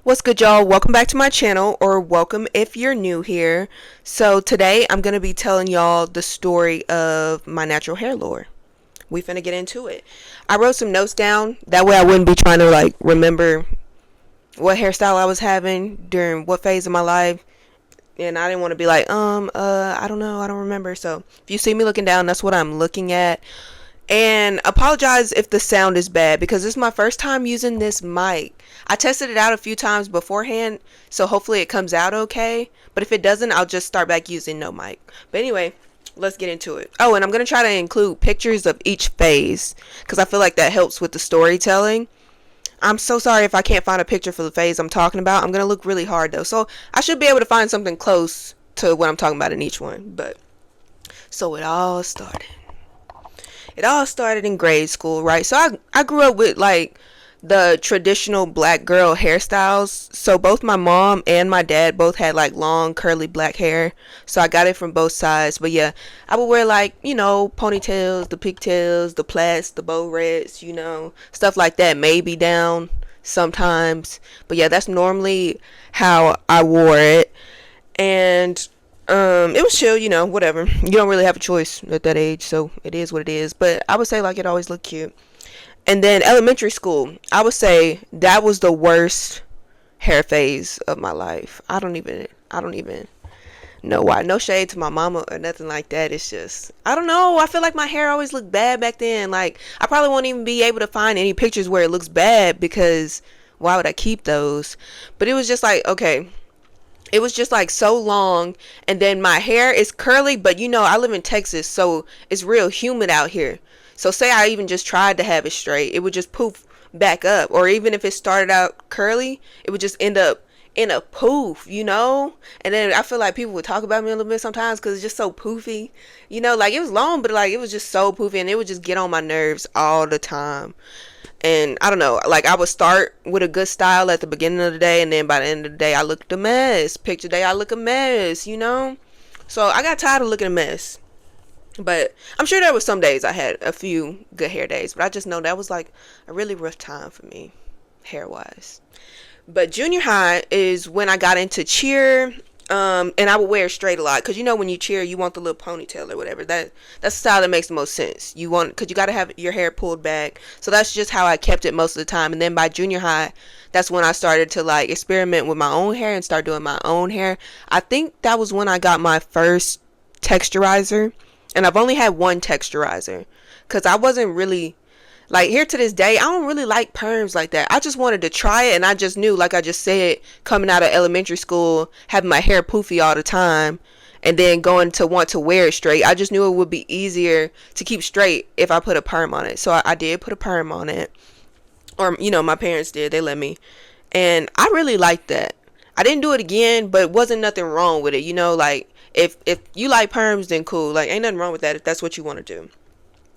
What's good, y'all? Welcome back to my channel, or welcome if you're new here. So today I'm going to be telling y'all the story of my natural hair lore. We finna get into it. I wrote some notes down, that way I wouldn't be trying to remember what hairstyle I was having during what phase of my life. And I didn't want to be I don't know, I don't remember. So if you see me looking down, that's what I'm looking at. And apologize if the sound is bad because this is my first time using this mic. I tested it out a few times beforehand, so hopefully it comes out okay. But if it doesn't, I'll just start back using no mic. But anyway, let's get into it. Oh, and I'm going to try to include pictures of each phase because I feel like that helps with the storytelling. I'm so sorry if I can't find a picture for the phase I'm talking about. I'm going to look really hard though. So I should be able to find something close to what I'm talking about in each one. But so it all started in grade school, right? So I grew up with the traditional black girl hairstyles. So both my mom and my dad both had long curly black hair. So I got it from both sides. But yeah, I would wear ponytails, the pigtails, the plaits, the bow reds, stuff like that, maybe down sometimes. But yeah, that's normally how I wore it. And it was chill, whatever. You don't really have a choice at that age, so it is what it is. But I would say it always looked cute. And then elementary school, I would say that was the worst hair phase of my life. I don't even know why. No shade to my mama or nothing like that. It's just, I don't know. I feel like my hair always looked bad back then. I probably won't even be able to find any pictures where it looks bad because why would I keep those? But it was just okay. It was just so long, and then my hair is curly, but I live in Texas, so it's real humid out here. So say I even just tried to have it straight, it would just poof back up. Or even if it started out curly, it would just end up in a poof. And then I feel like people would talk about me a little bit sometimes because it's just so poofy. It was long, but it was just so poofy, and it would just get on my nerves all the time. And I don't know, I would start with a good style at the beginning of the day, and then by the end of the day I looked a mess. Picture day I look a mess. So I got tired of looking a mess. But I'm sure there was some days I had a few good hair days, but I just know that was a really rough time for me, hair wise. But junior high is when I got into cheer. And I would wear it straight a lot because when you cheer, you want the little ponytail or whatever. That's the style that makes the most sense. Because you got to have your hair pulled back. So that's just how I kept it most of the time. And then by junior high, that's when I started to experiment with my own hair and start doing my own hair. I think that was when I got my first texturizer, and I've only had one texturizer because I wasn't really here to this day, I don't really like perms like that. I just wanted to try it, and I just knew, like I just said, coming out of elementary school, having my hair poofy all the time, and then going to want to wear it straight. I just knew it would be easier to keep straight if I put a perm on it. So I did put a perm on it. Or, my parents did. They let me. And I really liked that. I didn't do it again, but wasn't nothing wrong with it. If you like perms, then cool. Ain't nothing wrong with that if that's what you want to do.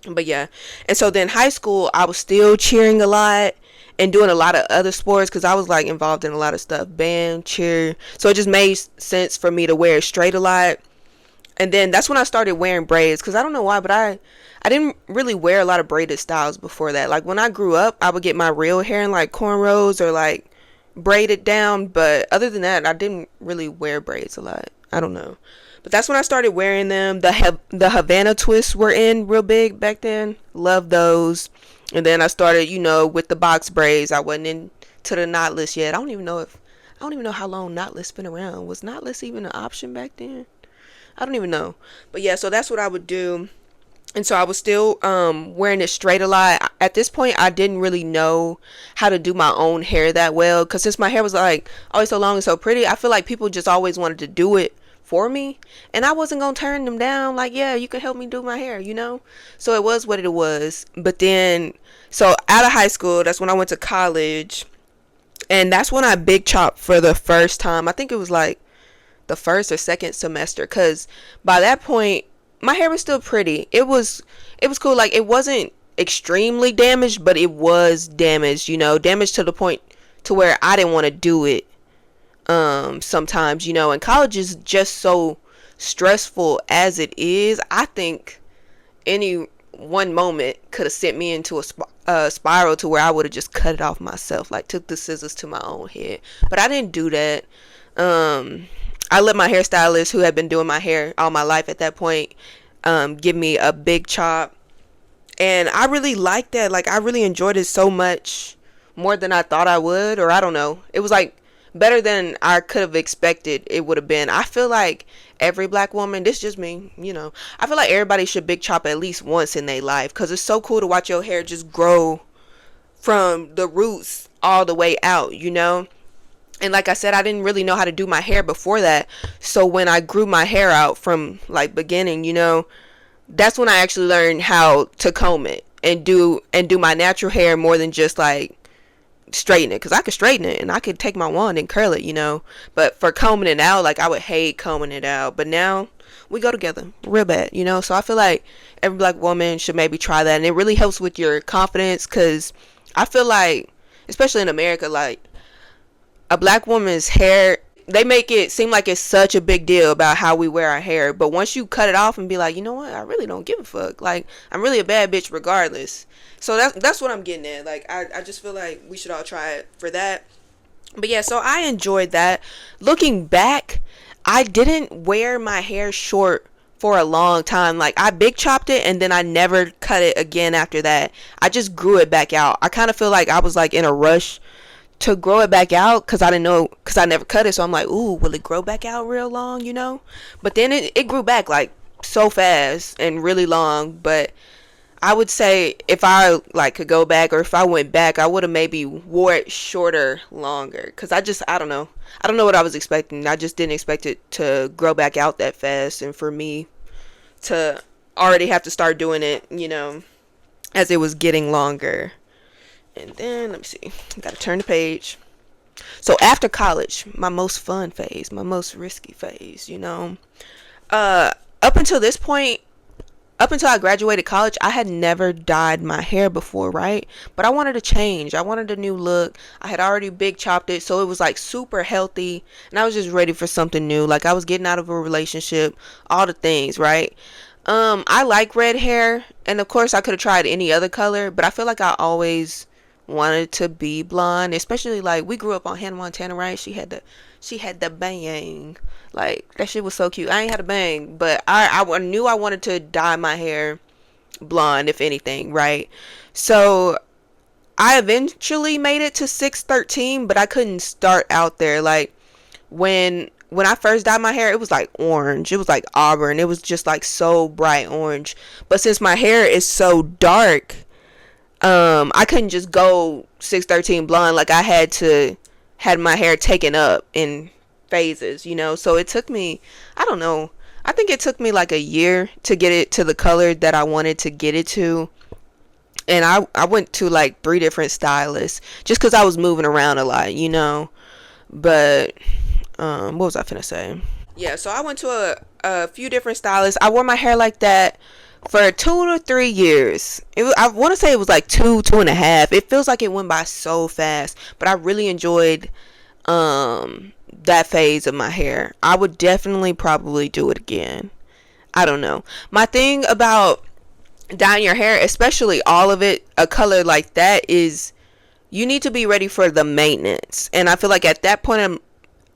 But yeah, and so then high school, I was still cheering a lot and doing a lot of other sports because I was involved in a lot of stuff, band, cheer. So it just made sense for me to wear it straight a lot. And then that's when I started wearing braids because I don't know why, but I didn't really wear a lot of braided styles before that. When I grew up, I would get my real hair in cornrows or braided down, but other than that, I didn't really wear braids a lot. I don't know. But that's when I started wearing them. The Havana twists were in real big back then. Loved those. And then I started, with the box braids. I wasn't into the knotless yet. I don't even know how long knotless been around. Was knotless even an option back then? I don't even know. But yeah, so that's what I would do. And so I was still wearing it straight a lot. At this point, I didn't really know how to do my own hair that well. Because since my hair was always so long and so pretty, I feel like people just always wanted to do it for me, and I wasn't gonna turn them down. Yeah, you can help me do my hair, so it was what it was. But then, so out of high school, that's when I went to college, and that's when I big chopped for the first time. I think it was the first or second semester, because by that point my hair was still pretty. It was cool. It wasn't extremely damaged, but it was damaged, damaged to the point to where I didn't want to do it. Sometimes, and college is just so stressful as it is. I think any one moment could have sent me into spiral to where I would have just cut it off myself, like took the scissors to my own head. But I didn't do that. I let my hairstylist, who had been doing my hair all my life at that point, give me a big chop, and I really liked that. Like, I really enjoyed it so much more than I thought I would, or I don't know. It was like better than I could have expected it would have been. I feel like every black woman, this is just me, I feel like everybody should big chop at least once in their life, because it's so cool to watch your hair just grow from the roots all the way out. And like I said, I didn't really know how to do my hair before that. So when I grew my hair out from like beginning, that's when I actually learned how to comb it and do my natural hair more than just like straighten it, because I could straighten it and I could take my wand and curl it. But for combing it out, like, I would hate combing it out. But now we go together real bad. So I feel like every black woman should maybe try that, and it really helps with your confidence, because I feel like, especially in America, like, a black woman's hair, they make it seem like it's such a big deal about how we wear our hair. But once you cut it off and be like, you know what, I really don't give a fuck. Like, I'm really a bad bitch regardless. So that's what I'm getting at. Like, I just feel like we should all try it for that. But yeah, so I enjoyed that. Looking back, I didn't wear my hair short for a long time. Like, I big chopped it and then I never cut it again after that. I just grew it back out. I kind of feel like I was like in a rush to grow it back out, because I didn't know, because I never cut it. So I'm like, ooh, will it grow back out real long, But then it grew back like so fast and really long. But I would say if I like could go back, or if I went back, I would have maybe wore it shorter longer, because I don't know what I was expecting. I just didn't expect it to grow back out that fast, and for me to already have to start doing it, as it was getting longer. And then, let me see, I gotta turn the page. So after college, my most fun phase, my most risky phase, up until this point, up until I graduated college, I had never dyed my hair before, right? But I wanted a change. I wanted a new look. I had already big chopped it, so it was like super healthy, and I was just ready for something new. Like, I was getting out of a relationship, all the things, right? I like red hair, and of course I could have tried any other color, but I feel like I always wanted to be blonde, especially like we grew up on Hannah Montana, right? She had the bang, like that shit was so cute. I ain't had a bang, but I knew I wanted to dye my hair blonde, if anything, right? So I eventually made it to 613, but I couldn't start out there. Like, when I first dyed my hair, it was like orange, it was like auburn, it was just like so bright orange. But since my hair is so dark, I couldn't just go 613 blonde. Like, I had my hair taken up in phases, so it took me, I don't know, I think it took me like a year to get it to the color that I wanted to get it to. And I went to like 3 different stylists just because I was moving around a lot, but what was I finna say? Yeah, so I went to a few different stylists. I wore my hair like that for 2 to 3 years. I want to say it was like 2.5. It feels like it went by so fast, but I really enjoyed that phase of my hair. I would definitely probably do it again. I don't know. My thing about dyeing your hair, especially all of it a color like that, is you need to be ready for the maintenance. And I feel like at that point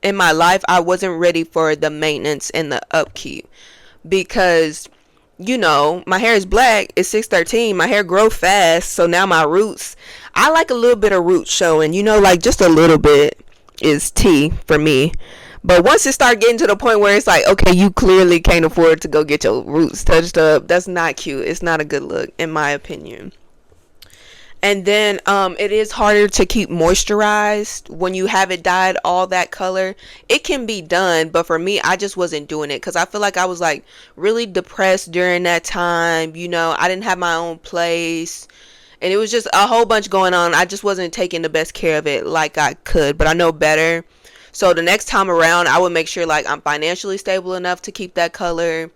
in my life, I wasn't ready for the maintenance and the upkeep, because my hair is black, it's 613, my hair grow fast, so now my roots, I like a little bit of roots showing, like just a little bit is tea for me. But once it start getting to the point where it's like, okay, you clearly can't afford to go get your roots touched up, that's not cute. It's not a good look, in my opinion. And then it is harder to keep moisturized when you have it dyed all that color. It can be done, but for me, I just wasn't doing it, because I feel like I was like really depressed during that time. I didn't have my own place, and it was just a whole bunch going on. I just wasn't taking the best care of it like I could, but I know better. So the next time around, I would make sure like I'm financially stable enough to keep that color,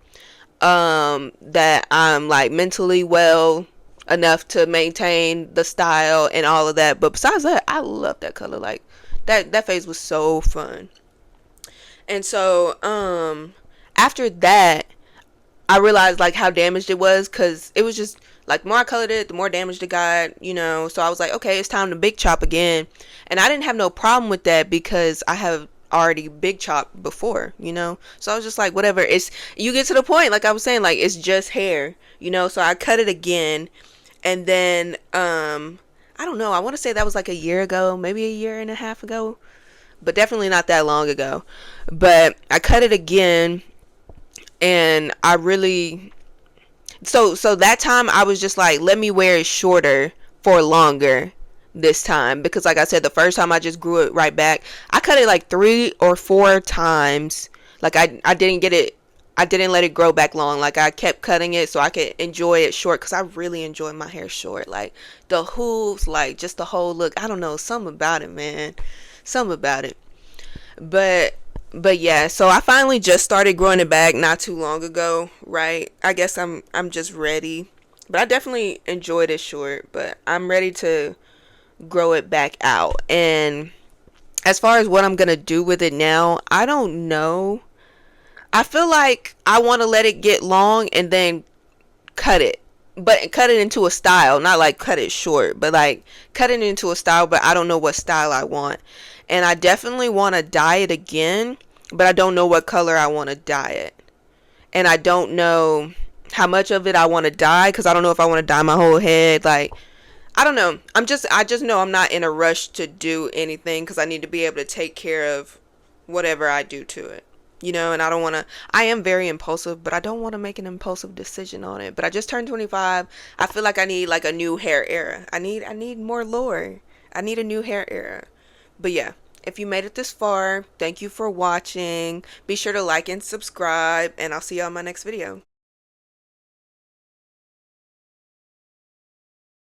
that I'm like mentally well enough to maintain the style and all of that. But besides that, I love that color. Like, that phase was so fun. And so after that, I realized like how damaged it was, because it was just like the more I colored it, the more damaged it got, you know. So I was like, okay, it's time to big chop again. And I didn't have no problem with that because I have already big chopped before, you know. So I was just like, whatever. It's, you get to the point, like I was saying, like it's just hair, you know. So I cut it again, and then I don't know. I want to say that was like a year ago, maybe a year and a half ago, but definitely not that long ago. But I cut it again, and I really, so that time I was just like, let me wear it shorter for longer this time, because like I said, the first time I just grew it right back. I cut it like 3 or 4 times. Like I didn't get it, I didn't let it grow back long. Like I kept cutting it so I could enjoy it short, because I really enjoy my hair short. Like the hooves, like just the whole look. I don't know, something about it, man. Something about it. But yeah, so I finally just started growing it back not too long ago, right? I guess I'm just ready. But I definitely enjoyed it short, but I'm ready to grow it back out. And as far as what I'm going to do with it now, I don't know. I feel like I want to let it get long and then cut it. But cut it into a style, not like cut it short, but like cut it into a style, but I don't know what style I want. And I definitely want to dye it again, but I don't know what color I want to dye it. And I don't know how much of it I want to dye, because I don't know if I want to dye my whole head. Like, I don't know. I just know I'm not in a rush to do anything, because I need to be able to take care of whatever I do to it. You know, and I don't want to, I am very impulsive, but I don't want to make an impulsive decision on it. But I just turned 25. I feel like I need like a new hair era. I need more lore. I need a new hair era. But yeah, if you made it this far, thank you for watching. Be sure to like and subscribe, and I'll see you on my next video.